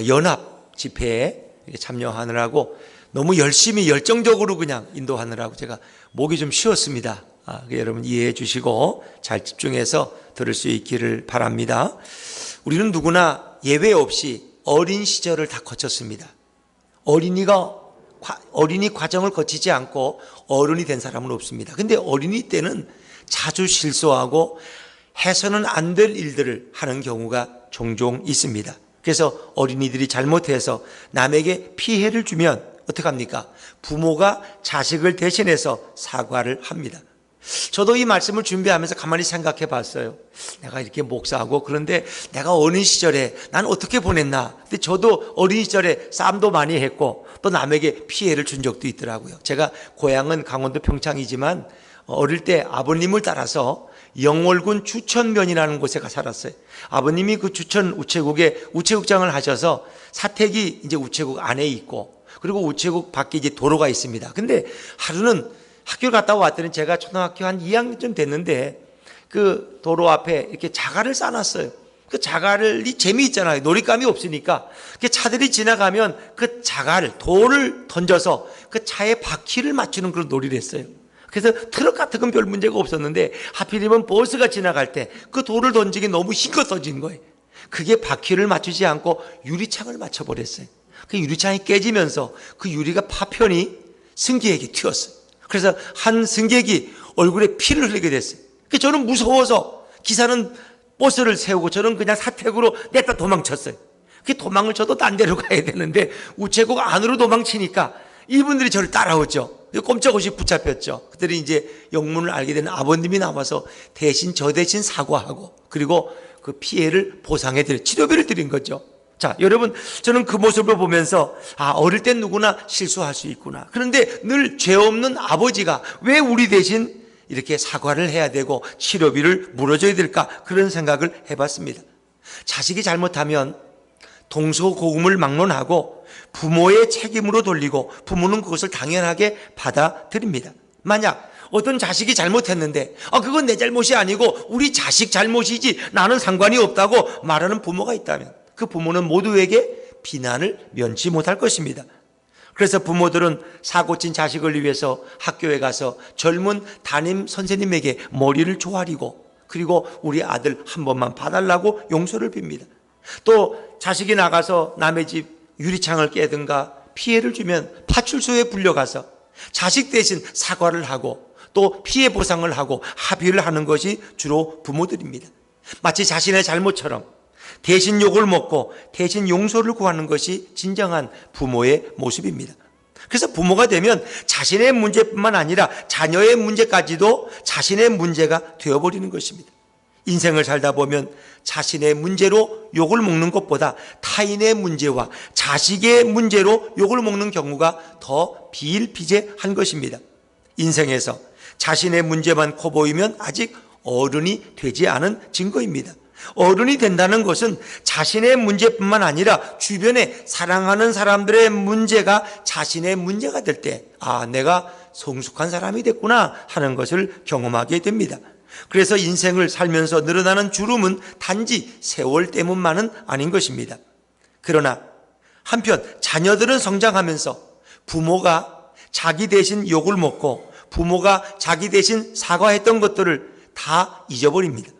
연합 집회에 참여하느라고 너무 열심히 열정적으로 그냥 인도하느라고 제가 목이 좀 쉬었습니다. 여러분 이해해 주시고 잘 집중해서 들을 수 있기를 바랍니다. 우리는 누구나 예외 없이 어린 시절을 다 거쳤습니다. 어린이 과정을 거치지 않고 어른이 된 사람은 없습니다. 근데 어린이 때는 자주 실수하고 해서는 안 될 일들을 하는 경우가 종종 있습니다. 그래서 어린이들이 잘못해서 남에게 피해를 주면 어떡합니까? 부모가 자식을 대신해서 사과를 합니다. 저도 이 말씀을 준비하면서 가만히 생각해 봤어요. 내가 이렇게 목사하고 그런데 내가 어린 시절에 난 어떻게 보냈나. 근데 저도 어린 시절에 싸움도 많이 했고 또 남에게 피해를 준 적도 있더라고요. 제가 고향은 강원도 평창이지만 어릴 때 아버님을 따라서 영월군 주천면이라는 곳에 살았어요. 아버님이 그 주천 우체국에 우체국장을 하셔서 사택이 이제 우체국 안에 있고 그리고 우체국 밖에 이제 도로가 있습니다. 근데 하루는 학교를 갔다 왔더니 제가 초등학교 한 2학년쯤 됐는데 그 도로 앞에 이렇게 자갈을 쌓아놨어요. 그 자갈이 재미있잖아요. 놀잇감이 없으니까. 차들이 지나가면 그 자갈, 돌을 던져서 그 차의 바퀴를 맞추는 그런 놀이를 했어요. 그래서 트럭 같은 건 별 문제가 없었는데 하필이면 버스가 지나갈 때 그 돌을 던지기 너무 힘껏 던진 거예요. 그게 바퀴를 맞추지 않고 유리창을 맞춰버렸어요. 그 유리창이 깨지면서 그 유리가 파편이 승객에게 튀었어요. 그래서 한 승객이 얼굴에 피를 흘리게 됐어요. 저는 무서워서 기사는 버스를 세우고 저는 그냥 사택으로 냈다 도망쳤어요. 그 도망을 쳐도 딴 데로 가야 되는데 우체국 안으로 도망치니까 이분들이 저를 따라오죠. 꼼짝없이 붙잡혔죠. 그들이 이제 영문을 알게 된 아버님이 나와서 저 대신 사과하고 그리고 그 피해를 보상해드려 치료비를 드린 거죠. 자, 여러분, 저는 그 모습을 보면서 어릴 땐 누구나 실수할 수 있구나. 그런데 늘 죄 없는 아버지가 왜 우리 대신 이렇게 사과를 해야 되고 치료비를 물어줘야 될까? 그런 생각을 해봤습니다. 자식이 잘못하면 동서고금을 막론하고 부모의 책임으로 돌리고 부모는 그것을 당연하게 받아들입니다. 만약 어떤 자식이 잘못했는데 그건 내 잘못이 아니고 우리 자식 잘못이지 나는 상관이 없다고 말하는 부모가 있다면 그 부모는 모두에게 비난을 면치 못할 것입니다. 그래서 부모들은 사고친 자식을 위해서 학교에 가서 젊은 담임 선생님에게 머리를 조아리고 그리고 우리 아들 한 번만 봐달라고 용서를 빕니다. 또 자식이 나가서 남의 집 유리창을 깨든가 피해를 주면 파출소에 불려가서 자식 대신 사과를 하고 또 피해 보상을 하고 합의를 하는 것이 주로 부모들입니다. 마치 자신의 잘못처럼 대신 욕을 먹고 대신 용서를 구하는 것이 진정한 부모의 모습입니다. 그래서 부모가 되면 자신의 문제뿐만 아니라 자녀의 문제까지도 자신의 문제가 되어버리는 것입니다. 인생을 살다 보면 자신의 문제로 욕을 먹는 것보다 타인의 문제와 자식의 문제로 욕을 먹는 경우가 더 비일비재한 것입니다. 인생에서 자신의 문제만 커 보이면 아직 어른이 되지 않은 증거입니다. 어른이 된다는 것은 자신의 문제뿐만 아니라 주변에 사랑하는 사람들의 문제가 자신의 문제가 될 때 내가 성숙한 사람이 됐구나 하는 것을 경험하게 됩니다. 그래서 인생을 살면서 늘어나는 주름은 단지 세월 때문만은 아닌 것입니다. 그러나 한편 자녀들은 성장하면서 부모가 자기 대신 욕을 먹고 부모가 자기 대신 사과했던 것들을 다 잊어버립니다.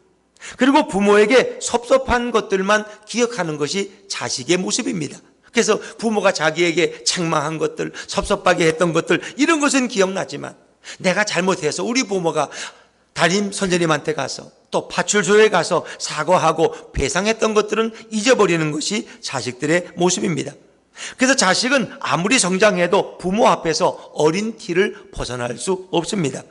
그리고 부모에게 섭섭한 것들만 기억하는 것이 자식의 모습입니다. 그래서 부모가 자기에게 책망한 것들, 섭섭하게 했던 것들 이런 것은 기억나지만 내가 잘못해서 우리 부모가 담임 선생님한테 가서 또 파출소에 가서 사과하고 배상했던 것들은 잊어버리는 것이 자식들의 모습입니다. 그래서 자식은 아무리 성장해도 부모 앞에서 어린 티를 벗어날 수 없습니다.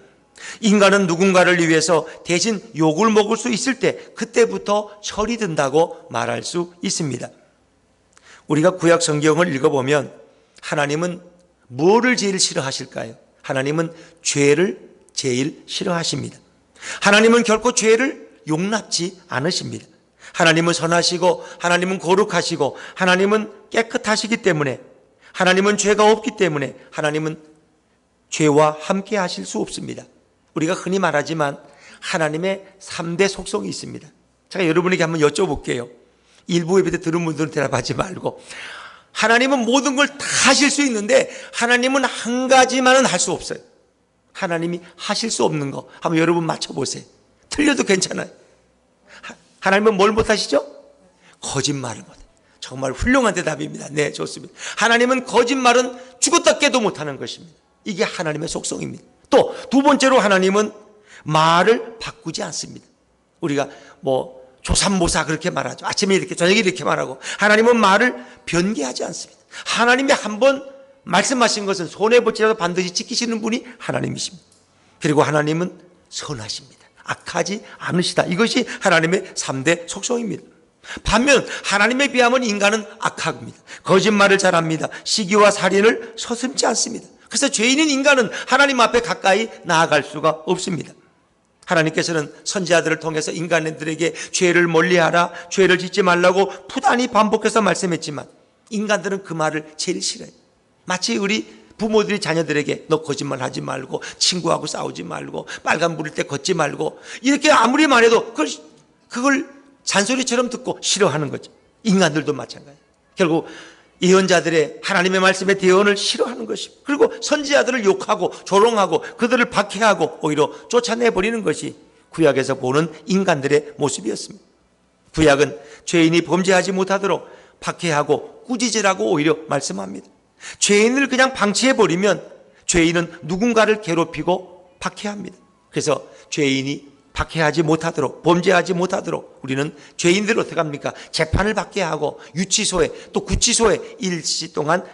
인간은 누군가를 위해서 대신 욕을 먹을 수 있을 때 그때부터 철이 든다고 말할 수 있습니다. 우리가 구약 성경을 읽어보면 하나님은 무엇을 제일 싫어하실까요? 하나님은 죄를 제일 싫어하십니다. 하나님은 결코 죄를 용납지 않으십니다. 하나님은 선하시고 하나님은 거룩하시고 하나님은 깨끗하시기 때문에 하나님은 죄가 없기 때문에 하나님은 죄와 함께 하실 수 없습니다. 우리가 흔히 말하지만 하나님의 3대 속성이 있습니다. 제가 여러분에게 한번 여쭤볼게요. 일부 예배 때 들은 분들은 대답하지 말고, 하나님은 모든 걸 다 하실 수 있는데 하나님은 한 가지만은 할 수 없어요. 하나님이 하실 수 없는 거 한번 여러분 맞춰보세요. 틀려도 괜찮아요. 하나님은 뭘 못하시죠? 거짓말을 못해요. 정말 훌륭한 대답입니다. 네, 좋습니다. 하나님은 거짓말은 죽었다 깨도 못하는 것입니다. 이게 하나님의 속성입니다. 또 두 번째로 하나님은 말을 바꾸지 않습니다. 우리가 조삼모사 그렇게 말하죠. 아침에 이렇게 저녁에 이렇게 말하고, 하나님은 말을 변개하지 않습니다. 하나님이 한번 말씀하신 것은 손해볼지라도 반드시 지키시는 분이 하나님이십니다. 그리고 하나님은 선하십니다. 악하지 않으시다. 이것이 하나님의 3대 속성입니다. 반면 하나님에 비하면 인간은 악합니다. 거짓말을 잘합니다. 시기와 살인을 서슴지 않습니다. 그래서 죄인인 인간은 하나님 앞에 가까이 나아갈 수가 없습니다. 하나님께서는 선지자들을 통해서 인간들에게 죄를 멀리하라, 죄를 짓지 말라고 부단히 반복해서 말씀했지만 인간들은 그 말을 제일 싫어해요. 마치 우리 부모들이 자녀들에게 너 거짓말 하지 말고, 친구하고 싸우지 말고, 빨간 불일 때 걷지 말고, 이렇게 아무리 말해도 그걸 잔소리처럼 듣고 싫어하는 거죠. 인간들도 마찬가지예요. 결국 예언자들의 하나님의 말씀의 대언을 싫어하는 것입니다. 그리고 선지자들을 욕하고 조롱하고 그들을 박해하고 오히려 쫓아내버리는 것이 구약에서 보는 인간들의 모습이었습니다. 구약은 죄인이 범죄하지 못하도록 박해하고 꾸짖으라고 오히려 말씀합니다. 죄인을 그냥 방치해버리면 죄인은 누군가를 괴롭히고 박해합니다. 그래서 죄인이 박해하지 못하도록, 범죄하지 못하도록 우리는 죄인들을 어떻게 합니까? 재판을 받게 하고 유치소에 또 구치소에 일시 동안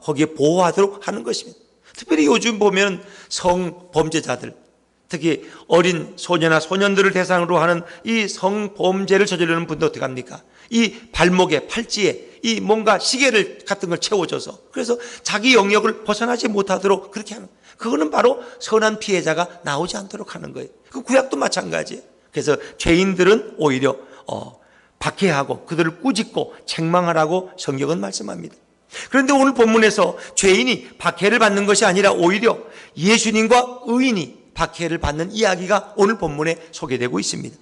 거기에 보호하도록 하는 것입니다. 특별히 요즘 보면 성범죄자들, 특히 어린 소녀나 소년들을 대상으로 하는 이 성범죄를 저지르는 분도 어떻게 합니까? 이 발목에, 팔찌에 이 뭔가 시계를 같은 걸 채워줘서, 그래서 자기 영역을 벗어나지 못하도록 그렇게 하는, 그거는 바로 선한 피해자가 나오지 않도록 하는 거예요. 그 구약도 마찬가지예요. 그래서 죄인들은 오히려 박해하고 그들을 꾸짖고 책망하라고 성경은 말씀합니다. 그런데 오늘 본문에서 죄인이 박해를 받는 것이 아니라 오히려 예수님과 의인이 박해를 받는 이야기가 오늘 본문에 소개되고 있습니다.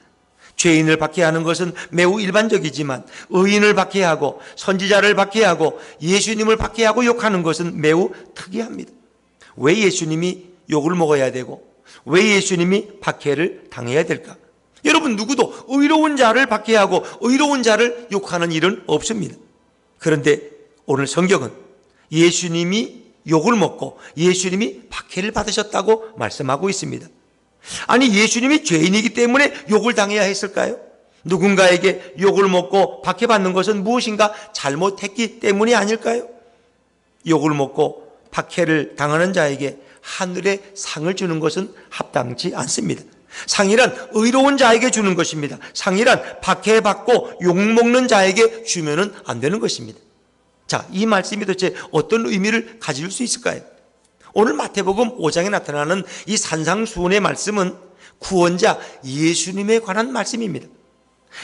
죄인을 박해하는 것은 매우 일반적이지만 의인을 박해하고 선지자를 박해하고 예수님을 박해하고 욕하는 것은 매우 특이합니다. 왜 예수님이 욕을 먹어야 되고 왜 예수님이 박해를 당해야 될까? 여러분, 누구도 의로운 자를 박해하고 의로운 자를 욕하는 일은 없습니다. 그런데 오늘 성경은 예수님이 욕을 먹고 예수님이 박해를 받으셨다고 말씀하고 있습니다. 아니, 예수님이 죄인이기 때문에 욕을 당해야 했을까요? 누군가에게 욕을 먹고 박해받는 것은 무엇인가 잘못했기 때문이 아닐까요? 욕을 먹고 박해를 당하는 자에게 하늘의 상을 주는 것은 합당치 않습니다. 상이란 의로운 자에게 주는 것입니다. 상이란 박해받고 욕먹는 자에게 주면은 안 되는 것입니다. 자, 이 말씀이 도대체 어떤 의미를 가질 수 있을까요? 오늘 마태복음 5장에 나타나는 이 산상수훈의 말씀은 구원자 예수님에 관한 말씀입니다.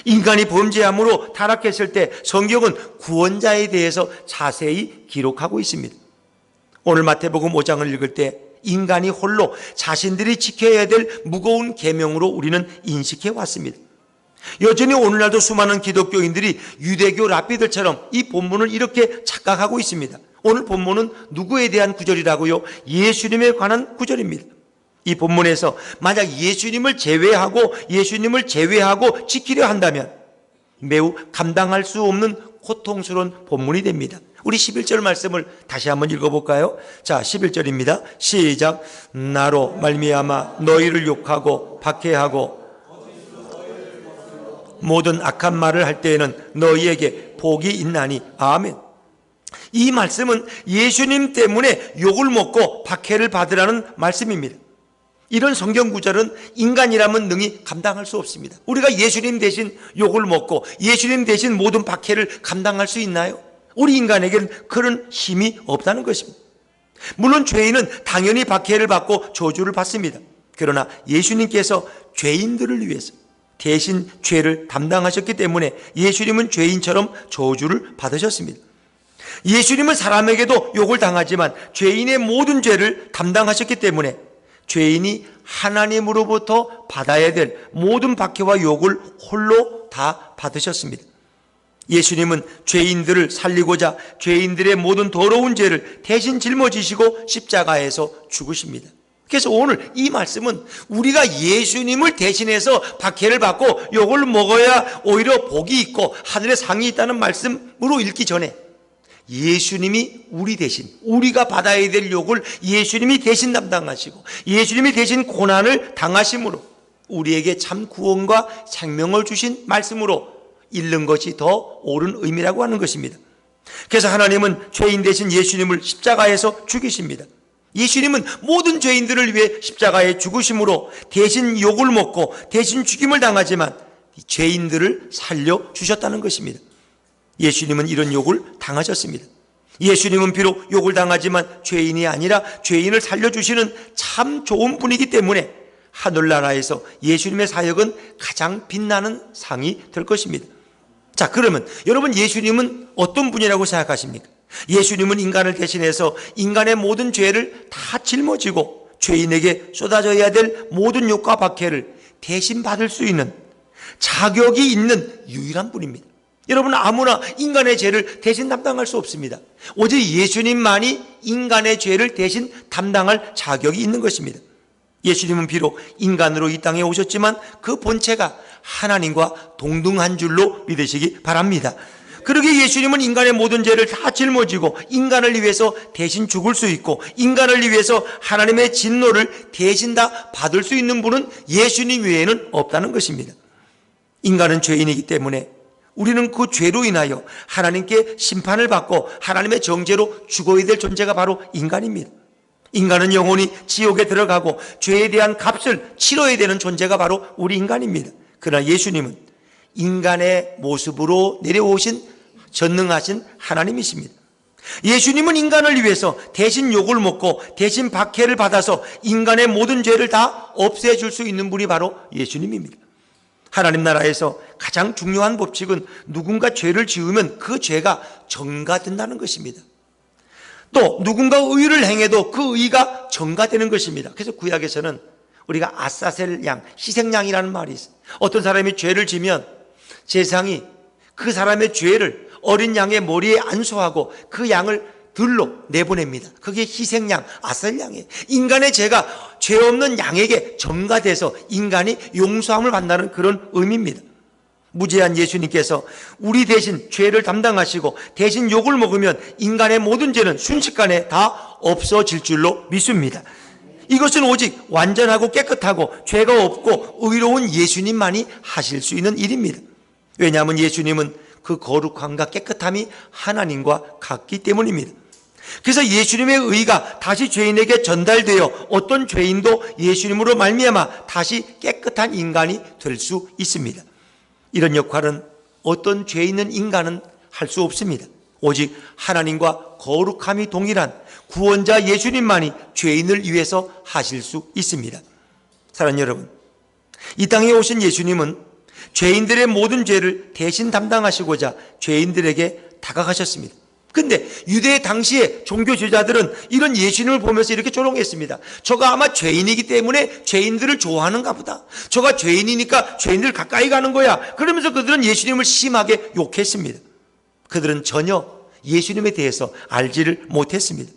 인간이 범죄함으로 타락했을 때 성경은 구원자에 대해서 자세히 기록하고 있습니다. 오늘 마태복음 5장을 읽을 때 인간이 홀로 자신들이 지켜야 될 무거운 계명으로 우리는 인식해 왔습니다. 여전히 오늘날도 수많은 기독교인들이 유대교 랍비들처럼 이 본문을 이렇게 착각하고 있습니다. 오늘 본문은 누구에 대한 구절이라고요? 예수님에 관한 구절입니다. 이 본문에서 만약 예수님을 제외하고 지키려 한다면 매우 감당할 수 없는 고통스러운 본문이 됩니다. 우리 11절 말씀을 다시 한번 읽어볼까요? 자, 11절입니다. 시작. 나로 말미암아 너희를 욕하고 박해하고 모든 악한 말을 할 때에는 너희에게 복이 있나니. 아멘. 이 말씀은 예수님 때문에 욕을 먹고 박해를 받으라는 말씀입니다. 이런 성경 구절은 인간이라면 능히 감당할 수 없습니다. 우리가 예수님 대신 욕을 먹고 예수님 대신 모든 박해를 감당할 수 있나요? 우리 인간에게는 그런 힘이 없다는 것입니다. 물론 죄인은 당연히 박해를 받고 저주를 받습니다. 그러나 예수님께서 죄인들을 위해서 대신 죄를 담당하셨기 때문에 예수님은 죄인처럼 저주를 받으셨습니다. 예수님은 사람에게도 욕을 당하지만 죄인의 모든 죄를 담당하셨기 때문에 죄인이 하나님으로부터 받아야 될 모든 박해와 욕을 홀로 다 받으셨습니다. 예수님은 죄인들을 살리고자 죄인들의 모든 더러운 죄를 대신 짊어지시고 십자가에서 죽으십니다. 그래서 오늘 이 말씀은 우리가 예수님을 대신해서 박해를 받고 욕을 먹어야 오히려 복이 있고 하늘에 상이 있다는 말씀으로 읽기 전에 예수님이 우리 대신, 우리가 받아야 될 욕을 예수님이 대신 담당하시고 예수님이 대신 고난을 당하심으로 우리에게 참 구원과 생명을 주신 말씀으로 읽는 것이 더 옳은 의미라고 하는 것입니다. 그래서 하나님은 죄인 대신 예수님을 십자가에서 죽이십니다. 예수님은 모든 죄인들을 위해 십자가에 죽으심으로 대신 욕을 먹고 대신 죽임을 당하지만 죄인들을 살려주셨다는 것입니다. 예수님은 이런 욕을 당하셨습니다. 예수님은 비록 욕을 당하지만 죄인이 아니라 죄인을 살려주시는 참 좋은 분이기 때문에 하늘나라에서 예수님의 사역은 가장 빛나는 상이 될 것입니다. 자, 그러면 여러분, 예수님은 어떤 분이라고 생각하십니까? 예수님은 인간을 대신해서 인간의 모든 죄를 다 짊어지고 죄인에게 쏟아져야 될 모든 욕과 박해를 대신 받을 수 있는 자격이 있는 유일한 분입니다. 여러분, 아무나 인간의 죄를 대신 담당할 수 없습니다. 오직 예수님만이 인간의 죄를 대신 담당할 자격이 있는 것입니다. 예수님은 비록 인간으로 이 땅에 오셨지만 그 본체가 하나님과 동등한 줄로 믿으시기 바랍니다. 그러기에 예수님은 인간의 모든 죄를 다 짊어지고 인간을 위해서 대신 죽을 수 있고 인간을 위해서 하나님의 진노를 대신 다 받을 수 있는 분은 예수님 외에는 없다는 것입니다. 인간은 죄인이기 때문에 우리는 그 죄로 인하여 하나님께 심판을 받고 하나님의 정죄로 죽어야 될 존재가 바로 인간입니다. 인간은 영원히 지옥에 들어가고 죄에 대한 값을 치러야 되는 존재가 바로 우리 인간입니다. 그러나 예수님은 인간의 모습으로 내려오신 전능하신 하나님이십니다. 예수님은 인간을 위해서 대신 욕을 먹고 대신 박해를 받아서 인간의 모든 죄를 다 없애줄 수 있는 분이 바로 예수님입니다. 하나님 나라에서 가장 중요한 법칙은 누군가 죄를 지으면 그 죄가 전가된다는 것입니다. 또 누군가 의를 행해도 그 의가 전가되는 것입니다. 그래서 구약에서는 우리가 아사셀 양, 희생양이라는 말이 있어요. 어떤 사람이 죄를 지면 제사장이 그 사람의 죄를 어린 양의 머리에 안수하고 그 양을 들로 내보냅니다. 그게 희생양, 아셀양이에요. 인간의 죄가 죄 없는 양에게 전가돼서 인간이 용서함을 받는다는 그런 의미입니다. 무죄한 예수님께서 우리 대신 죄를 담당하시고 대신 욕을 먹으면 인간의 모든 죄는 순식간에 다 없어질 줄로 믿습니다. 이것은 오직 완전하고 깨끗하고 죄가 없고 의로운 예수님만이 하실 수 있는 일입니다. 왜냐하면 예수님은 그 거룩함과 깨끗함이 하나님과 같기 때문입니다. 그래서 예수님의 의가 다시 죄인에게 전달되어 어떤 죄인도 예수님으로 말미암아 다시 깨끗한 인간이 될 수 있습니다. 이런 역할은 어떤 죄 있는 인간은 할 수 없습니다. 오직 하나님과 거룩함이 동일한 구원자 예수님만이 죄인을 위해서 하실 수 있습니다. 사랑하는 여러분, 이 땅에 오신 예수님은 죄인들의 모든 죄를 대신 담당하시고자 죄인들에게 다가가셨습니다. 근데 유대 당시에 종교 지도자들은 이런 예수님을 보면서 이렇게 조롱했습니다. 저가 아마 죄인이기 때문에 죄인들을 좋아하는가 보다. 저가 죄인이니까 죄인들 가까이 가는 거야. 그러면서 그들은 예수님을 심하게 욕했습니다. 그들은 전혀 예수님에 대해서 알지를 못했습니다.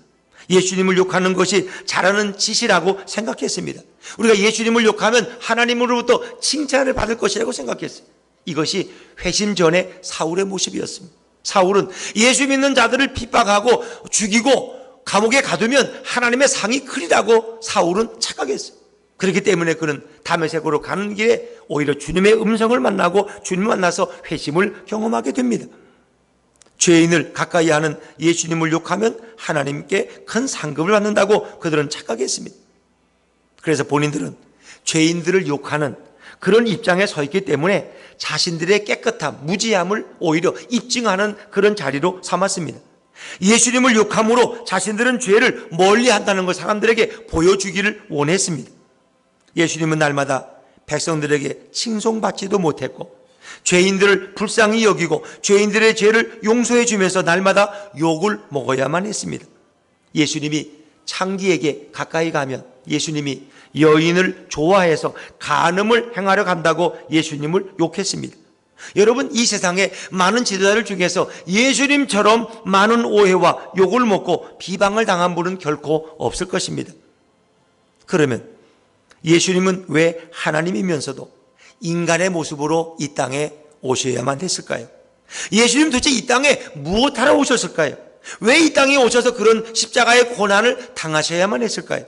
예수님을 욕하는 것이 잘하는 짓이라고 생각했습니다. 우리가 예수님을 욕하면 하나님으로부터 칭찬을 받을 것이라고 생각했어요. 이것이 회심 전의 사울의 모습이었습니다. 사울은 예수 믿는 자들을 핍박하고 죽이고 감옥에 가두면 하나님의 상이 크리라고 사울은 착각했어요. 그렇기 때문에 그는 다메섹으로 가는 길에 오히려 주님의 음성을 만나고 주님을 만나서 회심을 경험하게 됩니다. 죄인을 가까이 하는 예수님을 욕하면 하나님께 큰 상급을 받는다고 그들은 착각했습니다. 그래서 본인들은 죄인들을 욕하는 그런 입장에 서 있기 때문에 자신들의 깨끗함, 무지함을 오히려 입증하는 그런 자리로 삼았습니다. 예수님을 욕함으로 자신들은 죄를 멀리한다는 걸 사람들에게 보여주기를 원했습니다. 예수님은 날마다 백성들에게 칭송받지도 못했고 죄인들을 불쌍히 여기고 죄인들의 죄를 용서해 주면서 날마다 욕을 먹어야만 했습니다. 예수님이 창기에게 가까이 가면 예수님이 여인을 좋아해서 간음을 행하려 간다고 예수님을 욕했습니다. 여러분, 이 세상에 많은 지도자들 중에서 예수님처럼 많은 오해와 욕을 먹고 비방을 당한 분은 결코 없을 것입니다. 그러면 예수님은 왜 하나님이면서도 인간의 모습으로 이 땅에 오셔야만 했을까요? 예수님 도대체 이 땅에 무엇하러 오셨을까요? 왜 이 땅에 오셔서 그런 십자가의 고난을 당하셔야만 했을까요?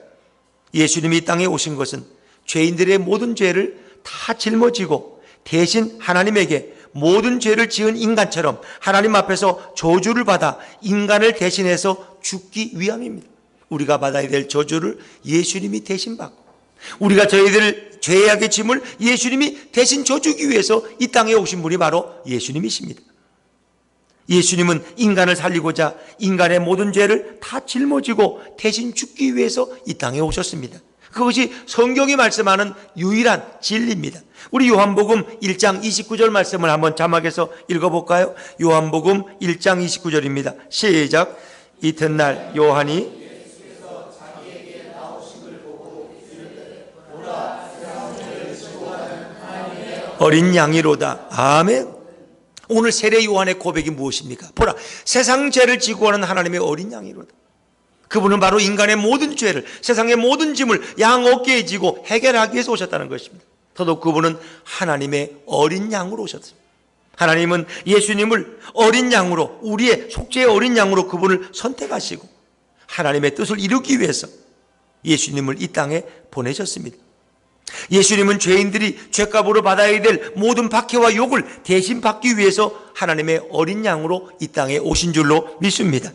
예수님이 이 땅에 오신 것은 죄인들의 모든 죄를 다 짊어지고 대신 하나님에게 모든 죄를 지은 인간처럼 하나님 앞에서 저주를 받아 인간을 대신해서 죽기 위함입니다. 우리가 받아야 될 저주를 예수님이 대신 받고, 우리가 저희들 죄악의 짐을 예수님이 대신 져주기 위해서 이 땅에 오신 분이 바로 예수님이십니다. 예수님은 인간을 살리고자 인간의 모든 죄를 다 짊어지고 대신 죽기 위해서 이 땅에 오셨습니다. 그것이 성경이 말씀하는 유일한 진리입니다. 우리 요한복음 1장 29절 말씀을 한번 자막에서 읽어볼까요? 요한복음 1장 29절입니다. 시작. 이튿날 요한이 어린 양이로다. 아멘. 오늘 세례 요한의 고백이 무엇입니까? 보라, 세상 죄를 지고 가는 하나님의 어린 양이로다. 그분은 바로 인간의 모든 죄를, 세상의 모든 짐을 양 어깨에 지고 해결하기 위해서 오셨다는 것입니다. 더더욱 그분은 하나님의 어린 양으로 오셨습니다. 하나님은 예수님을 어린 양으로, 우리의 속죄의 어린 양으로 그분을 선택하시고 하나님의 뜻을 이루기 위해서 예수님을 이 땅에 보내셨습니다. 예수님은 죄인들이 죄값으로 받아야 될 모든 박해와 욕을 대신 받기 위해서 하나님의 어린 양으로 이 땅에 오신 줄로 믿습니다.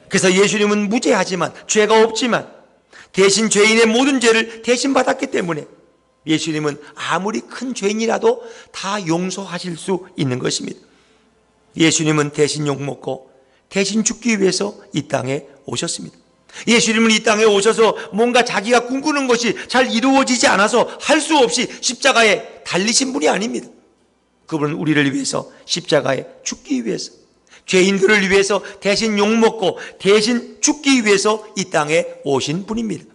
그래서 예수님은 무죄하지만, 죄가 없지만 대신 죄인의 모든 죄를 대신 받았기 때문에 예수님은 아무리 큰 죄인이라도 다 용서하실 수 있는 것입니다. 예수님은 대신 욕먹고 대신 죽기 위해서 이 땅에 오셨습니다. 예수님은 이 땅에 오셔서 뭔가 자기가 꿈꾸는 것이 잘 이루어지지 않아서 할 수 없이 십자가에 달리신 분이 아닙니다. 그분은 우리를 위해서 십자가에 죽기 위해서, 죄인들을 위해서 대신 욕먹고 대신 죽기 위해서 이 땅에 오신 분입니다.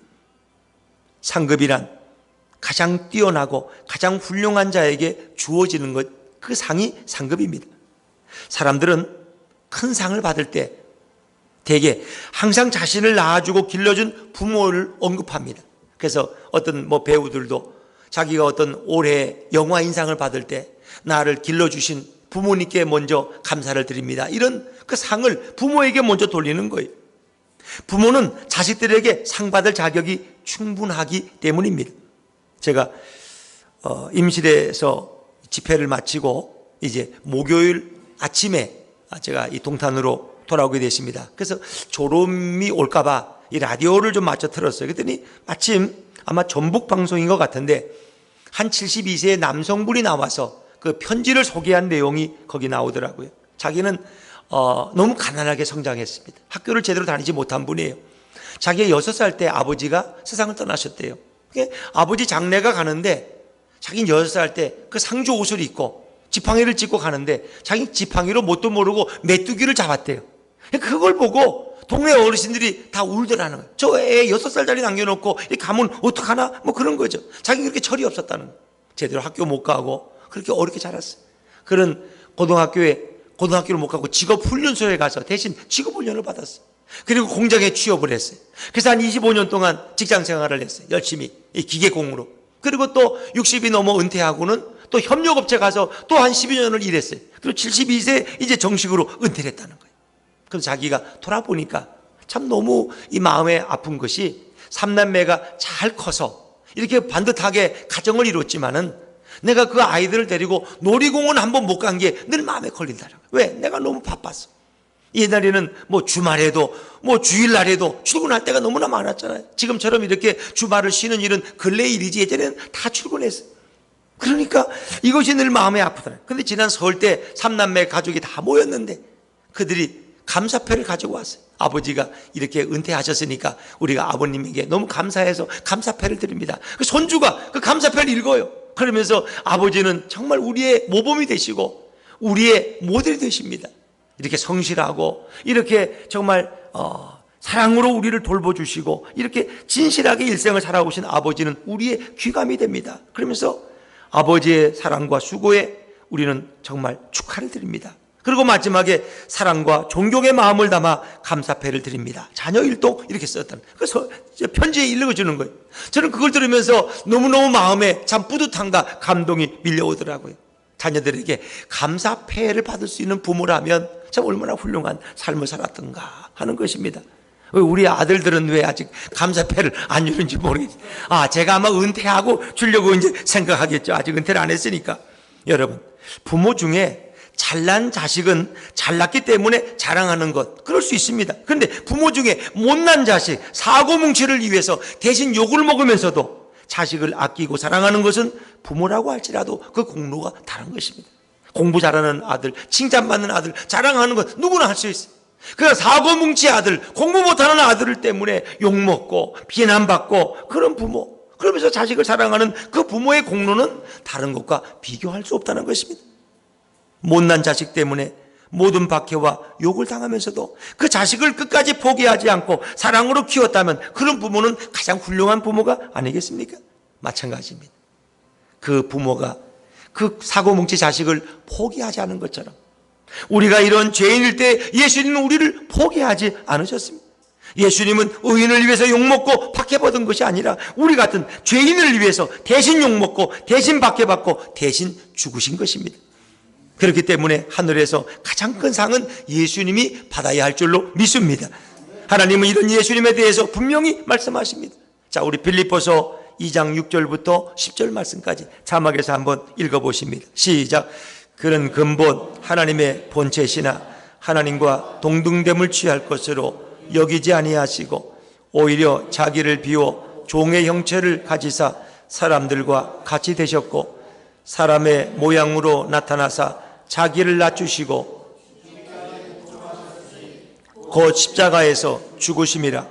상급이란 가장 뛰어나고 가장 훌륭한 자에게 주어지는 것, 그 상이 상급입니다. 사람들은 큰 상을 받을 때 대개 항상 자신을 낳아주고 길러준 부모를 언급합니다. 그래서 어떤 배우들도 자기가 어떤 올해 영화인상을 받을 때 나를 길러주신 부모님께 먼저 감사를 드립니다, 이런 그 상을 부모에게 먼저 돌리는 거예요. 부모는 자식들에게 상 받을 자격이 충분하기 때문입니다. 제가 임실에서 집회를 마치고 이제 목요일 아침에 제가 이 동탄으로 돌아오게 됐습니다. 그래서 졸음이 올까봐 이 라디오를 좀 맞춰 틀었어요. 그랬더니 마침 아마 전북 방송인 것 같은데 한 72세의 남성분이 나와서 그 편지를 소개한 내용이 거기 나오더라고요. 자기는 너무 가난하게 성장했습니다. 학교를 제대로 다니지 못한 분이에요. 자기가 6살 때 아버지가 세상을 떠나셨대요. 아버지 장례가 가는데 자기는 6살 때 그 상주 옷을 입고 지팡이를 짚고 가는데 자기 지팡이로 뭣도 모르고 메뚜기를 잡았대요. 그걸 보고 동네 어르신들이 다 울더라는 거예요. 저 애 6살짜리 남겨놓고 이렇게 가면 어떡하나? 그런 거죠. 자기가 그렇게 철이 없었다는 거예요. 제대로 학교 못 가고 그렇게 어렵게 자랐어요. 그런 고등학교를 못 가고 직업훈련소에 가서 대신 직업훈련을 받았어요. 그리고 공장에 취업을 했어요. 그래서 한 25년 동안 직장 생활을 했어요. 열심히 기계공으로. 그리고 또 60이 넘어 은퇴하고는 또 협력업체 가서 또 한 12년을 일했어요. 그리고 72세 이제 정식으로 은퇴를 했다는 거예요. 그래서 자기가 돌아보니까 참 너무 이 마음에 아픈 것이, 3남매가 잘 커서 이렇게 반듯하게 가정을 이뤘지만은 내가 그 아이들을 데리고 놀이공원 한번 못 간 게 늘 마음에 걸린다는 거예요. 왜? 내가 너무 바빴어. 옛날에는 주말에도 주일날에도 출근할 때가 너무나 많았잖아요. 지금처럼 이렇게 주말을 쉬는 일은 근래 일이지 예전에는 다 출근했어요. 그러니까 이것이 늘 마음에 아프더라고요. 근데 지난 설 때 3남매 가족이 다 모였는데 그들이 감사패를 가지고 왔어요. 아버지가 이렇게 은퇴하셨으니까 우리가 아버님에게 너무 감사해서 감사패를 드립니다. 그 손주가 그 감사패를 읽어요. 그러면서 아버지는 정말 우리의 모범이 되시고 우리의 모델이 되십니다. 이렇게 성실하고 이렇게 정말 사랑으로 우리를 돌보주시고 이렇게 진실하게 일생을 살아오신 아버지는 우리의 귀감이 됩니다. 그러면서 아버지의 사랑과 수고에 우리는 정말 축하를 드립니다. 그리고 마지막에 사랑과 존경의 마음을 담아 감사패를 드립니다. 자녀 일동 이렇게 썼던, 그래서 편지에 읽어주는 거예요. 저는 그걸 들으면서 너무너무 마음에 참 뿌듯함과 감동이 밀려오더라고요. 자녀들에게 감사패를 받을 수 있는 부모라면 참 얼마나 훌륭한 삶을 살았던가 하는 것입니다. 우리 아들들은 왜 아직 감사패를 안 주는지 모르겠어요. 제가 아마 은퇴하고 주려고 이제 생각하겠죠. 아직 은퇴를 안 했으니까. 여러분, 부모 중에 잘난 자식은 잘났기 때문에 자랑하는 것, 그럴 수 있습니다. 그런데 부모 중에 못난 자식, 사고뭉치를 위해서 대신 욕을 먹으면서도 자식을 아끼고 사랑하는 것은 부모라고 할지라도 그 공로가 다른 것입니다. 공부 잘하는 아들, 칭찬받는 아들 자랑하는 것 누구나 할 수 있어요. 그러나 사고뭉치 아들, 공부 못하는 아들 때문에 욕먹고 비난받고 그런 부모, 그러면서 자식을 사랑하는 그 부모의 공로는 다른 것과 비교할 수 없다는 것입니다. 못난 자식 때문에 모든 박해와 욕을 당하면서도 그 자식을 끝까지 포기하지 않고 사랑으로 키웠다면 그런 부모는 가장 훌륭한 부모가 아니겠습니까? 마찬가지입니다. 그 부모가 그 사고뭉치 자식을 포기하지 않은 것처럼 우리가 이런 죄인일 때 예수님은 우리를 포기하지 않으셨습니다. 예수님은 의인을 위해서 욕먹고 박해받은 것이 아니라 우리 같은 죄인을 위해서 대신 욕먹고 대신 박해받고 대신 죽으신 것입니다. 그렇기 때문에 하늘에서 가장 큰 상은 예수님이 받아야 할 줄로 믿습니다. 하나님은 이런 예수님에 대해서 분명히 말씀하십니다. 자, 우리 빌립보서 2장 6절부터 10절 말씀까지 자막에서 한번 읽어보십니다. 시작. 그는 근본 하나님의 본체시나 하나님과 동등됨을 취할 것으로 여기지 아니하시고 오히려 자기를 비워 종의 형체를 가지사 사람들과 같이 되셨고 사람의 모양으로 나타나사 자기를 낮추시고 곧 십자가에서 죽으심이라.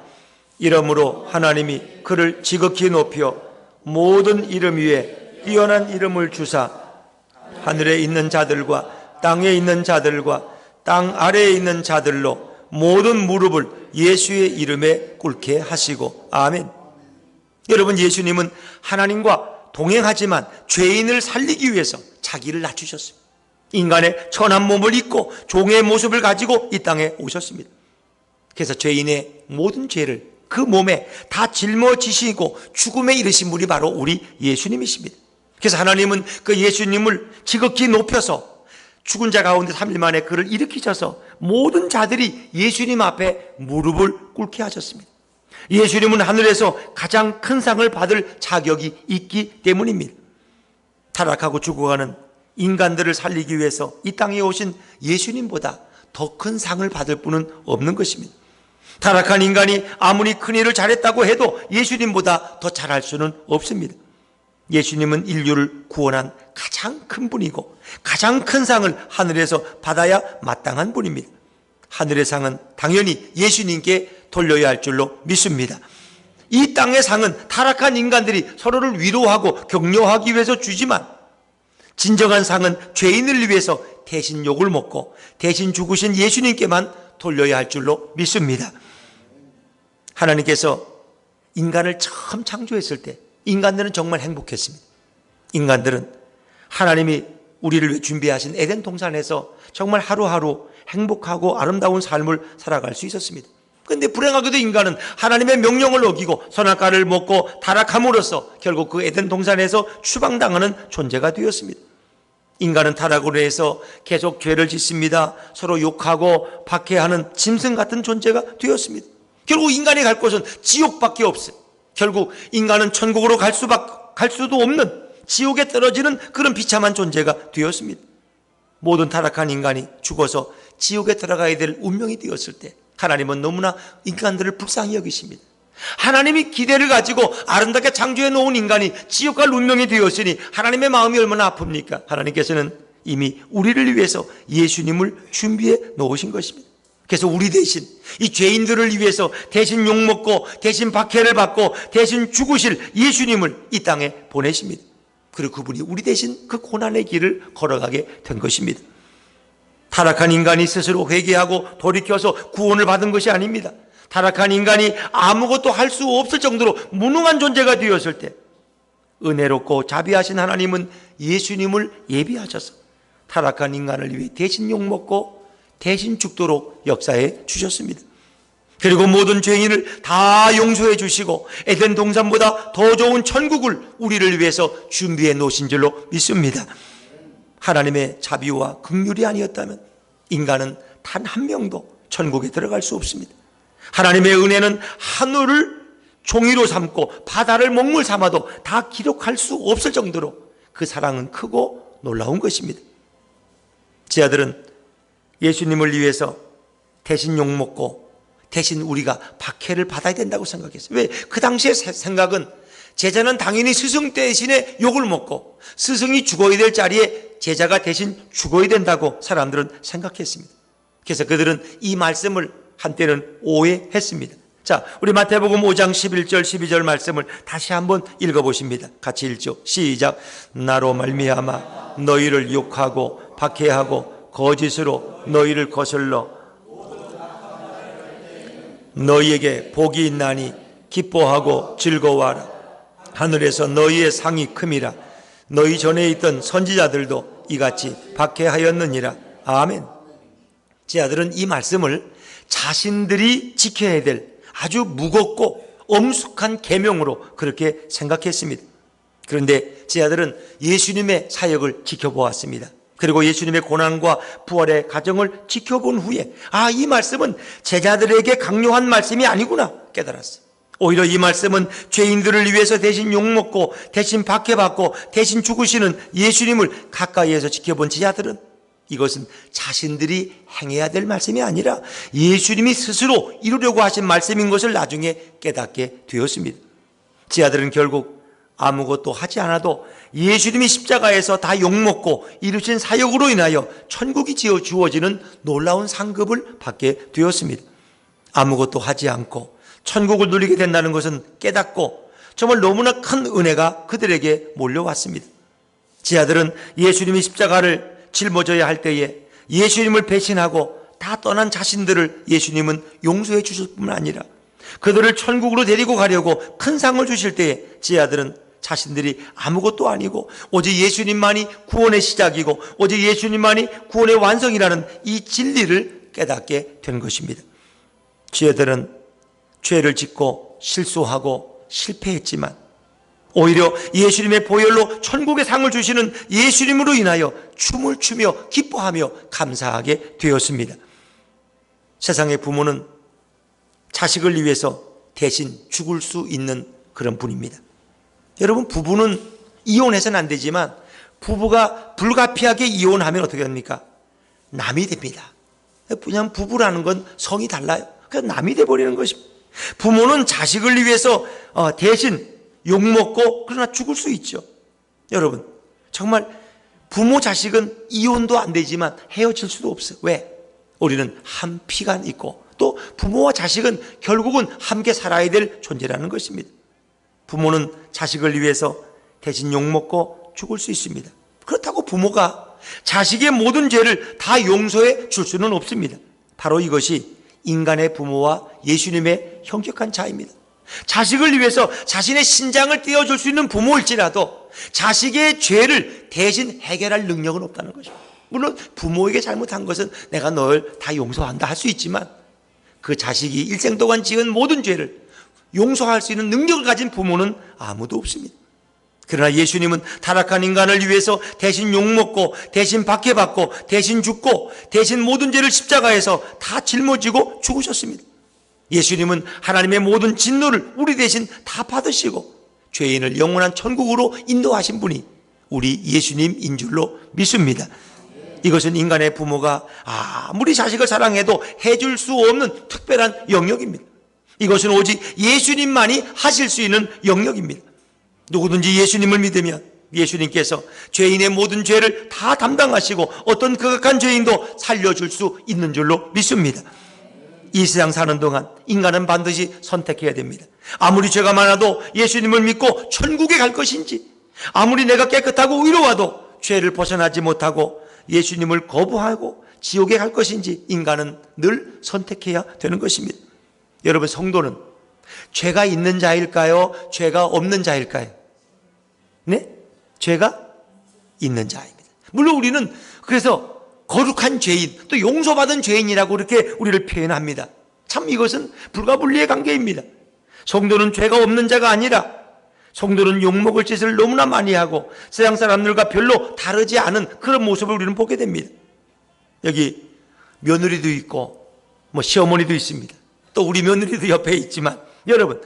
이러므로 하나님이 그를 지극히 높여 모든 이름 위에 뛰어난 이름을 주사 하늘에 있는 자들과 땅에 있는 자들과 땅 아래에 있는 자들로 모든 무릎을 예수의 이름에 꿇게 하시고. 아멘. 여러분, 예수님은 하나님과 동행하지만 죄인을 살리기 위해서 자기를 낮추셨습니다. 인간의 천한 몸을 입고 종의 모습을 가지고 이 땅에 오셨습니다. 그래서 죄인의 모든 죄를 그 몸에 다 짊어지시고 죽음에 이르신 분이 바로 우리 예수님이십니다. 그래서 하나님은 그 예수님을 지극히 높여서 죽은 자 가운데 3일 만에 그를 일으키셔서 모든 자들이 예수님 앞에 무릎을 꿇게 하셨습니다. 예수님은 하늘에서 가장 큰 상을 받을 자격이 있기 때문입니다. 타락하고 죽어가는 인간들을 살리기 위해서 이 땅에 오신 예수님보다 더 큰 상을 받을 분은 없는 것입니다. 타락한 인간이 아무리 큰 일을 잘했다고 해도 예수님보다 더 잘할 수는 없습니다. 예수님은 인류를 구원한 가장 큰 분이고 가장 큰 상을 하늘에서 받아야 마땅한 분입니다. 하늘의 상은 당연히 예수님께 돌려야 할 줄로 믿습니다. 이 땅의 상은 타락한 인간들이 서로를 위로하고 격려하기 위해서 주지만 진정한 상은 죄인을 위해서 대신 욕을 먹고 대신 죽으신 예수님께만 돌려야 할 줄로 믿습니다. 하나님께서 인간을 처음 창조했을 때 인간들은 정말 행복했습니다. 인간들은 하나님이 우리를 위해 준비하신 에덴 동산에서 정말 하루하루 행복하고 아름다운 삶을 살아갈 수 있었습니다. 그런데 불행하게도 인간은 하나님의 명령을 어기고 선악과를 먹고 타락함으로써 결국 그 에덴 동산에서 추방당하는 존재가 되었습니다. 인간은 타락으로 해서 계속 죄를 짓습니다. 서로 욕하고 박해하는 짐승 같은 존재가 되었습니다. 결국 인간이 갈 곳은 지옥밖에 없어요. 결국 인간은 천국으로 갈 수도 없는 지옥에 떨어지는 그런 비참한 존재가 되었습니다. 모든 타락한 인간이 죽어서 지옥에 들어가야 될 운명이 되었을 때 하나님은 너무나 인간들을 불쌍히 여기십니다. 하나님이 기대를 가지고 아름답게 창조해 놓은 인간이 지옥 갈 운명이 되었으니 하나님의 마음이 얼마나 아픕니까? 하나님께서는 이미 우리를 위해서 예수님을 준비해 놓으신 것입니다. 그래서 우리 대신 이 죄인들을 위해서 대신 욕먹고 대신 박해를 받고 대신 죽으실 예수님을 이 땅에 보내십니다. 그리고 그분이 우리 대신 그 고난의 길을 걸어가게 된 것입니다. 타락한 인간이 스스로 회개하고 돌이켜서 구원을 받은 것이 아닙니다. 타락한 인간이 아무것도 할 수 없을 정도로 무능한 존재가 되었을 때 은혜롭고 자비하신 하나님은 예수님을 예비하셔서 타락한 인간을 위해 대신 욕먹고 대신 죽도록 역사해 주셨습니다. 그리고 모든 죄인을 다 용서해 주시고 에덴 동산보다 더 좋은 천국을 우리를 위해서 준비해 놓으신 줄로 믿습니다. 하나님의 자비와 긍휼이 아니었다면 인간은 단 한 명도 천국에 들어갈 수 없습니다. 하나님의 은혜는 하늘을 종이로 삼고 바다를 먹물 삼아도 다 기록할 수 없을 정도로 그 사랑은 크고 놀라운 것입니다. 제 아들은 예수님을 위해서 대신 욕먹고 대신 우리가 박해를 받아야 된다고 생각했어요. 왜? 그 당시의 생각은 제자는 당연히 스승 대신에 욕을 먹고 스승이 죽어야 될 자리에 제자가 대신 죽어야 된다고 사람들은 생각했습니다. 그래서 그들은 이 말씀을 한때는 오해했습니다. 자, 우리 마태복음 5장 11절 12절 말씀을 다시 한번 읽어보십니다. 같이 읽죠. 시작. 나로 말미암아 너희를 욕하고 박해하고 거짓으로 너희를 거슬러 너희에게 복이 있나니 기뻐하고 즐거워하라. 하늘에서 너희의 상이 큼이라. 너희 전에 있던 선지자들도 이같이 박해하였느니라. 아멘. 제 아들은 이 말씀을 자신들이 지켜야 될 아주 무겁고 엄숙한 계명으로 그렇게 생각했습니다. 그런데 제 아들은 예수님의 사역을 지켜보았습니다. 그리고 예수님의 고난과 부활의 과정을 지켜본 후에 이 말씀은 제자들에게 강요한 말씀이 아니구나 깨달았어요. 오히려 이 말씀은 죄인들을 위해서 대신 욕먹고 대신 박해받고 대신 죽으시는 예수님을 가까이에서 지켜본 제자들은 이것은 자신들이 행해야 될 말씀이 아니라 예수님이 스스로 이루려고 하신 말씀인 것을 나중에 깨닫게 되었습니다. 제 아들은 결국 아무것도 하지 않아도 예수님이 십자가에서 다 욕먹고 이루신 사역으로 인하여 천국이 지어 주어지는 놀라운 상급을 받게 되었습니다. 아무것도 하지 않고 천국을 누리게 된다는 것은 깨닫고 정말 너무나 큰 은혜가 그들에게 몰려왔습니다. 제 아들은 예수님이 십자가를 짊어져야 할 때에 예수님을 배신하고 다 떠난 자신들을 예수님은 용서해 주실 뿐만 아니라 그들을 천국으로 데리고 가려고 큰 상을 주실 때에 제 아들은 자신들이 아무것도 아니고 오직 예수님만이 구원의 시작이고 오직 예수님만이 구원의 완성이라는 이 진리를 깨닫게 된 것입니다. 제 아들은 죄를 짓고 실수하고 실패했지만 오히려 예수님의 보혈로 천국의 상을 주시는 예수님으로 인하여 춤을 추며 기뻐하며 감사하게 되었습니다. 세상의 부모는 자식을 위해서 대신 죽을 수 있는 그런 분입니다. 여러분, 부부는 이혼해서는 안 되지만 부부가 불가피하게 이혼하면 어떻게 됩니까? 남이 됩니다. 그냥 부부라는 건 성이 달라요. 그냥 남이 돼버리는 것입니다. 부모는 자식을 위해서 대신 욕먹고 그러나 죽을 수 있죠. 여러분, 정말 부모 자식은 이혼도 안 되지만 헤어질 수도 없어요. 왜? 우리는 한 피가 있고 또 부모와 자식은 결국은 함께 살아야 될 존재라는 것입니다. 부모는 자식을 위해서 대신 욕먹고 죽을 수 있습니다. 그렇다고 부모가 자식의 모든 죄를 다 용서해 줄 수는 없습니다. 바로 이것이 인간의 부모와 예수님의 현격한 차이입니다. 자식을 위해서 자신의 신장을 떼어줄 수 있는 부모일지라도 자식의 죄를 대신 해결할 능력은 없다는 것입니다. 물론 부모에게 잘못한 것은 내가 널 다 용서한다 할 수 있지만 그 자식이 일생 동안 지은 모든 죄를 용서할 수 있는 능력을 가진 부모는 아무도 없습니다. 그러나 예수님은 타락한 인간을 위해서 대신 욕먹고 대신 박해받고 대신 죽고 대신 모든 죄를 십자가에서 다 짊어지고 죽으셨습니다. 예수님은 하나님의 모든 진노를 우리 대신 다 받으시고 죄인을 영원한 천국으로 인도하신 분이 우리 예수님인 줄로 믿습니다. 이것은 인간의 부모가 아무리 자식을 사랑해도 해줄 수 없는 특별한 영역입니다. 이것은 오직 예수님만이 하실 수 있는 영역입니다. 누구든지 예수님을 믿으면 예수님께서 죄인의 모든 죄를 다 담당하시고 어떤 극악한 죄인도 살려줄 수 있는 줄로 믿습니다. 이 세상 사는 동안 인간은 반드시 선택해야 됩니다. 아무리 죄가 많아도 예수님을 믿고 천국에 갈 것인지, 아무리 내가 깨끗하고 의로워도 죄를 벗어나지 못하고 예수님을 거부하고 지옥에 갈 것인지 인간은 늘 선택해야 되는 것입니다. 여러분, 성도는 죄가 있는 자일까요? 죄가 없는 자일까요? 네? 죄가 있는 자입니다. 물론 우리는 그래서 거룩한 죄인, 또 용서받은 죄인이라고 이렇게 우리를 표현합니다. 참 이것은 불가분리의 관계입니다. 성도는 죄가 없는 자가 아니라 성도는 욕먹을 짓을 너무나 많이 하고 세상 사람들과 별로 다르지 않은 그런 모습을 우리는 보게 됩니다. 여기 며느리도 있고 시어머니도 있습니다. 또 우리 며느리도 옆에 있지만 여러분,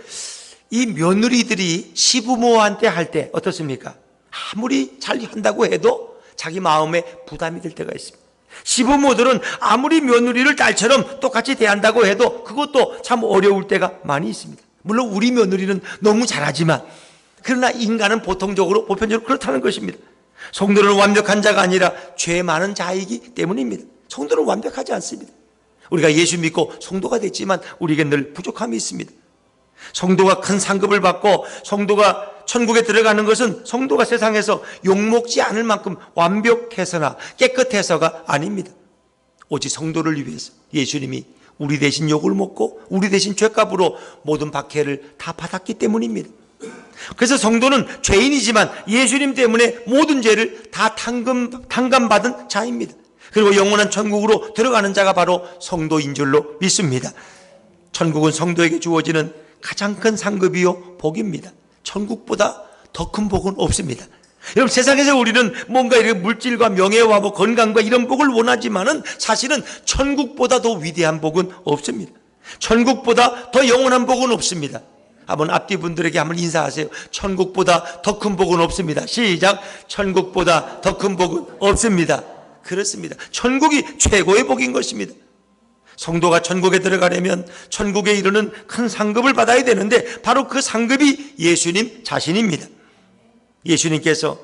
이 며느리들이 시부모한테 할 때 어떻습니까? 아무리 잘 한다고 해도 자기 마음에 부담이 될 때가 있습니다. 시부모들은 아무리 며느리를 딸처럼 똑같이 대한다고 해도 그것도 참 어려울 때가 많이 있습니다. 물론 우리 며느리는 너무 잘하지만 그러나 인간은 보통적으로 보편적으로 그렇다는 것입니다. 성도는 완벽한 자가 아니라 죄 많은 자이기 때문입니다. 성도는 완벽하지 않습니다. 우리가 예수 믿고 성도가 됐지만 우리에게 늘 부족함이 있습니다. 성도가 큰 상급을 받고 성도가 천국에 들어가는 것은 성도가 세상에서 욕먹지 않을 만큼 완벽해서나 깨끗해서가 아닙니다. 오직 성도를 위해서 예수님이 우리 대신 욕을 먹고 우리 대신 죄값으로 모든 박해를 다 받았기 때문입니다. 그래서 성도는 죄인이지만 예수님 때문에 모든 죄를 다 탕감받은 자입니다. 그리고 영원한 천국으로 들어가는 자가 바로 성도인 줄로 믿습니다. 천국은 성도에게 주어지는 가장 큰 상급이요 복입니다. 천국보다 더 큰 복은 없습니다. 여러분, 세상에서 우리는 뭔가 이렇게 물질과 명예와 건강과 이런 복을 원하지만은 사실은 천국보다 더 위대한 복은 없습니다. 천국보다 더 영원한 복은 없습니다. 한번 앞뒤 분들에게 한번 인사하세요. 천국보다 더 큰 복은 없습니다. 시작. 천국보다 더 큰 복은 없습니다. 그렇습니다. 천국이 최고의 복인 것입니다. 성도가 천국에 들어가려면 천국에 이르는 큰 상급을 받아야 되는데 바로 그 상급이 예수님 자신입니다. 예수님께서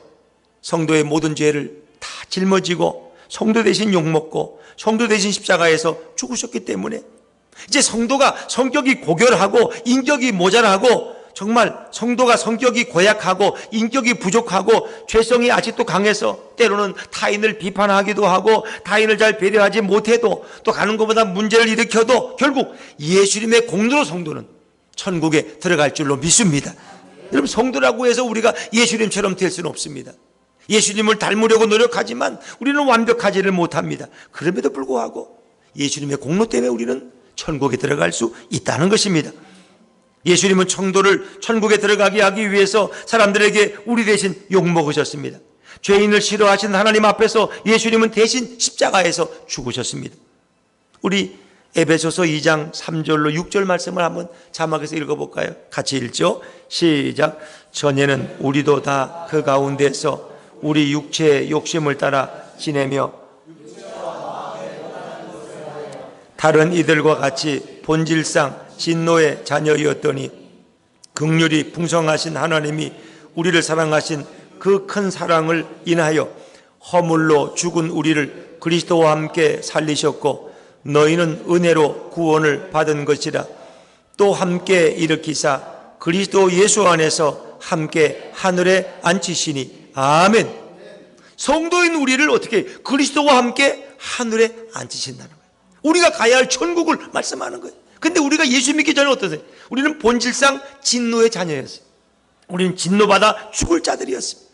성도의 모든 죄를 다 짊어지고 성도 대신 욕먹고 성도 대신 십자가에서 죽으셨기 때문에 이제 성도가 성격이 고결하고 인격이 모자라고 정말 성도가 성격이 고약하고 인격이 부족하고 죄성이 아직도 강해서 때로는 타인을 비판하기도 하고 타인을 잘 배려하지 못해도 또 가는 것보다 문제를 일으켜도 결국 예수님의 공로로 성도는 천국에 들어갈 줄로 믿습니다. 여러분, 성도라고 해서 우리가 예수님처럼 될 수는 없습니다. 예수님을 닮으려고 노력하지만 우리는 완벽하지를 못합니다. 그럼에도 불구하고 예수님의 공로 때문에 우리는 천국에 들어갈 수 있다는 것입니다. 예수님은 성도를 천국에 들어가게 하기 위해서 사람들에게 우리 대신 욕먹으셨습니다. 죄인을 싫어하신 하나님 앞에서 예수님은 대신 십자가에서 죽으셨습니다. 우리 에베소서 2장 3절로 6절 말씀을 한번 자막해서 읽어볼까요? 같이 읽죠. 시작. 전에는 우리도 다 그 가운데서 우리 육체의 욕심을 따라 지내며 다른 이들과 같이 본질상 진노의 자녀이었더니 긍휼이 풍성하신 하나님이 우리를 사랑하신 그 큰 사랑을 인하여 허물로 죽은 우리를 그리스도와 함께 살리셨고 너희는 은혜로 구원을 받은 것이라. 또 함께 일으키사 그리스도 예수 안에서 함께 하늘에 앉히시니. 아멘. 성도인 우리를 어떻게 그리스도와 함께 하늘에 앉히신다는 거예요. 우리가 가야 할 천국을 말씀하는 거예요. 근데 우리가 예수 믿기 전에 어떠세요? 우리는 본질상 진노의 자녀였어요. 우리는 진노받아 죽을 자들이었습니다.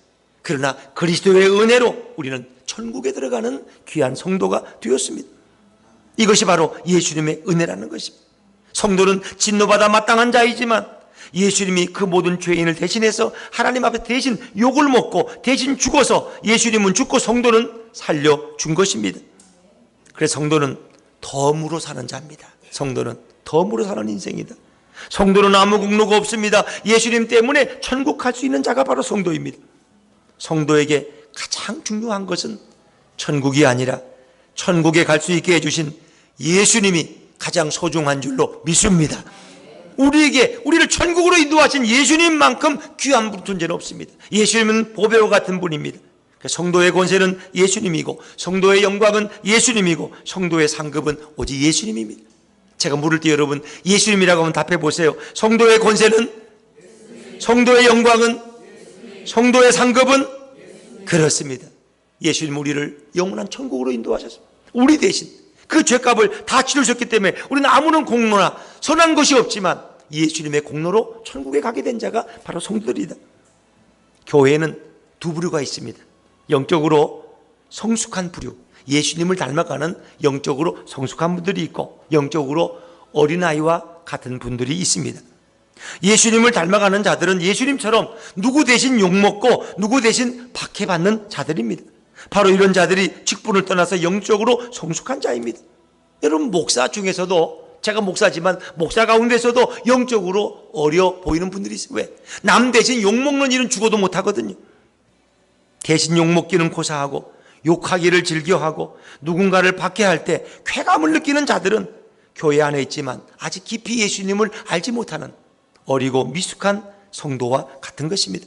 그러나 그리스도의 은혜로 우리는 천국에 들어가는 귀한 성도가 되었습니다. 이것이 바로 예수님의 은혜라는 것입니다. 성도는 진노받아 마땅한 자이지만 예수님이 그 모든 죄인을 대신해서 하나님 앞에 대신 욕을 먹고 대신 죽어서 예수님은 죽고 성도는 살려준 것입니다. 그래서 성도는 덤으로 사는 자입니다. 성도는 덤으로 사는 인생이다. 성도는 아무 공로가 없습니다. 예수님 때문에 천국 갈 수 있는 자가 바로 성도입니다. 성도에게 가장 중요한 것은 천국이 아니라 천국에 갈 수 있게 해주신 예수님이 가장 소중한 줄로 믿습니다. 우리를 천국으로 인도하신 예수님만큼 귀한 존재는 없습니다. 예수님은 보배와 같은 분입니다. 성도의 권세는 예수님이고 성도의 영광은 예수님이고 성도의 상급은 오직 예수님입니다. 제가 물을 때 여러분 예수님이라고 하면 답해 보세요. 성도의 권세는, 성도의 영광은, 성도의 상급은 그렇습니다. 예수님 우리를 영원한 천국으로 인도하셨습니다. 우리 대신 그 죄값을 다 치르셨기 때문에 우리는 아무런 공로나 선한 것이 없지만 예수님의 공로로 천국에 가게 된 자가 바로 성도들이다. 교회에는 두 부류가 있습니다. 영적으로 성숙한 부류, 예수님을 닮아가는 영적으로 성숙한 분들이 있고 영적으로 어린아이와 같은 분들이 있습니다. 예수님을 닮아가는 자들은 예수님처럼 누구 대신 욕먹고 누구 대신 박해받는 자들입니다. 바로 이런 자들이 직분을 떠나서 영적으로 성숙한 자입니다. 여러분, 목사 중에서도, 제가 목사지만 목사 가운데서도 영적으로 어려 보이는 분들이 있어요. 왜? 남 대신 욕먹는 일은 죽어도 못하거든요. 대신 욕먹기는 고사하고 욕하기를 즐겨하고 누군가를 박해할 때 쾌감을 느끼는 자들은 교회 안에 있지만 아직 깊이 예수님을 알지 못하는 어리고 미숙한 성도와 같은 것입니다.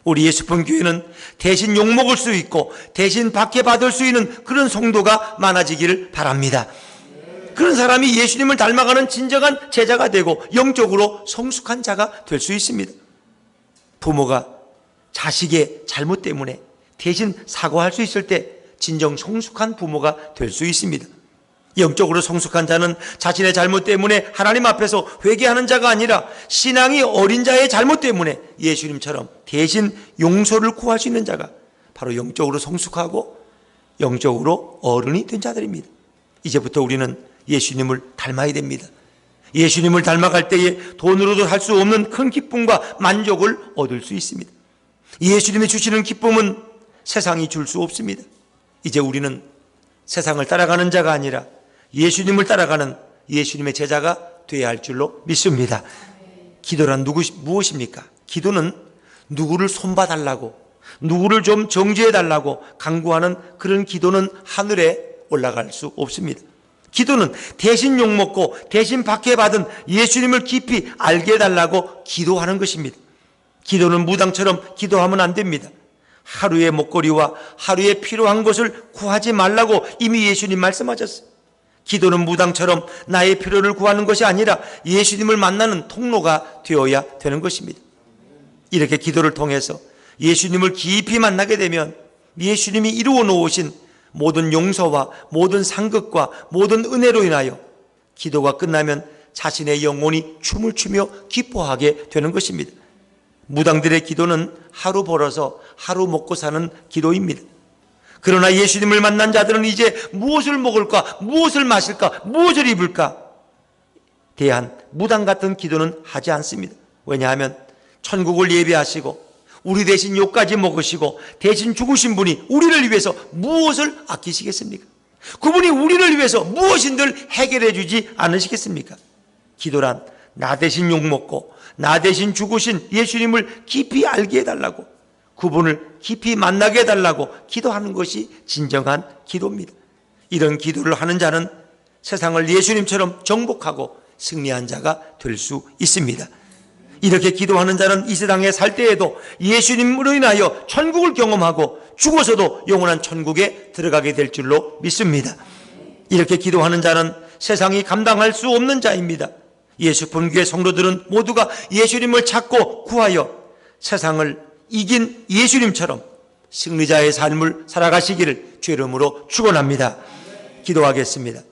우리 예수품 교회는 대신 욕먹을 수 있고 대신 박해받을 수 있는 그런 성도가 많아지기를 바랍니다. 그런 사람이 예수님을 닮아가는 진정한 제자가 되고 영적으로 성숙한 자가 될 수 있습니다. 부모가 자식의 잘못 때문에 대신 사과할 수 있을 때 진정 성숙한 부모가 될 수 있습니다. 영적으로 성숙한 자는 자신의 잘못 때문에 하나님 앞에서 회개하는 자가 아니라 신앙이 어린 자의 잘못 때문에 예수님처럼 대신 용서를 구할 수 있는 자가 바로 영적으로 성숙하고 영적으로 어른이 된 자들입니다. 이제부터 우리는 예수님을 닮아야 됩니다. 예수님을 닮아갈 때에 돈으로도 할 수 없는 큰 기쁨과 만족을 얻을 수 있습니다. 예수님이 주시는 기쁨은 세상이 줄 수 없습니다. 이제 우리는 세상을 따라가는 자가 아니라 예수님을 따라가는 예수님의 제자가 되어야 할 줄로 믿습니다. 기도란 무엇입니까? 기도는 누구를 손봐달라고, 누구를 좀 정죄해달라고 강구하는 그런 기도는 하늘에 올라갈 수 없습니다. 기도는 대신 욕먹고 대신 박해받은 예수님을 깊이 알게 해달라고 기도하는 것입니다. 기도는 무당처럼 기도하면 안 됩니다. 하루의 먹거리와 하루에 필요한 것을 구하지 말라고 이미 예수님 말씀하셨어요. 기도는 무당처럼 나의 필요를 구하는 것이 아니라 예수님을 만나는 통로가 되어야 되는 것입니다. 이렇게 기도를 통해서 예수님을 깊이 만나게 되면 예수님이 이루어 놓으신 모든 용서와 모든 상급과 모든 은혜로 인하여 기도가 끝나면 자신의 영혼이 춤을 추며 기뻐하게 되는 것입니다. 무당들의 기도는 하루 벌어서 하루 먹고 사는 기도입니다. 그러나 예수님을 만난 자들은 이제 무엇을 먹을까, 무엇을 마실까, 무엇을 입을까 대한 무당 같은 기도는 하지 않습니다. 왜냐하면 천국을 예비하시고 우리 대신 욕까지 먹으시고 대신 죽으신 분이 우리를 위해서 무엇을 아끼시겠습니까? 그분이 우리를 위해서 무엇인들 해결해 주지 않으시겠습니까? 기도란 나 대신 욕먹고 나 대신 죽으신 예수님을 깊이 알게 해달라고, 그분을 깊이 만나게 해달라고 기도하는 것이 진정한 기도입니다. 이런 기도를 하는 자는 세상을 예수님처럼 정복하고 승리한 자가 될 수 있습니다. 이렇게 기도하는 자는 이 세상에 살 때에도 예수님으로 인하여 천국을 경험하고 죽어서도 영원한 천국에 들어가게 될 줄로 믿습니다. 이렇게 기도하는 자는 세상이 감당할 수 없는 자입니다. 예수품 교회 성도들은 모두가 예수님을 찾고 구하여 세상을 이긴 예수님처럼 승리자의 삶을 살아가시기를 주의 이름으로 축원합니다. 기도하겠습니다.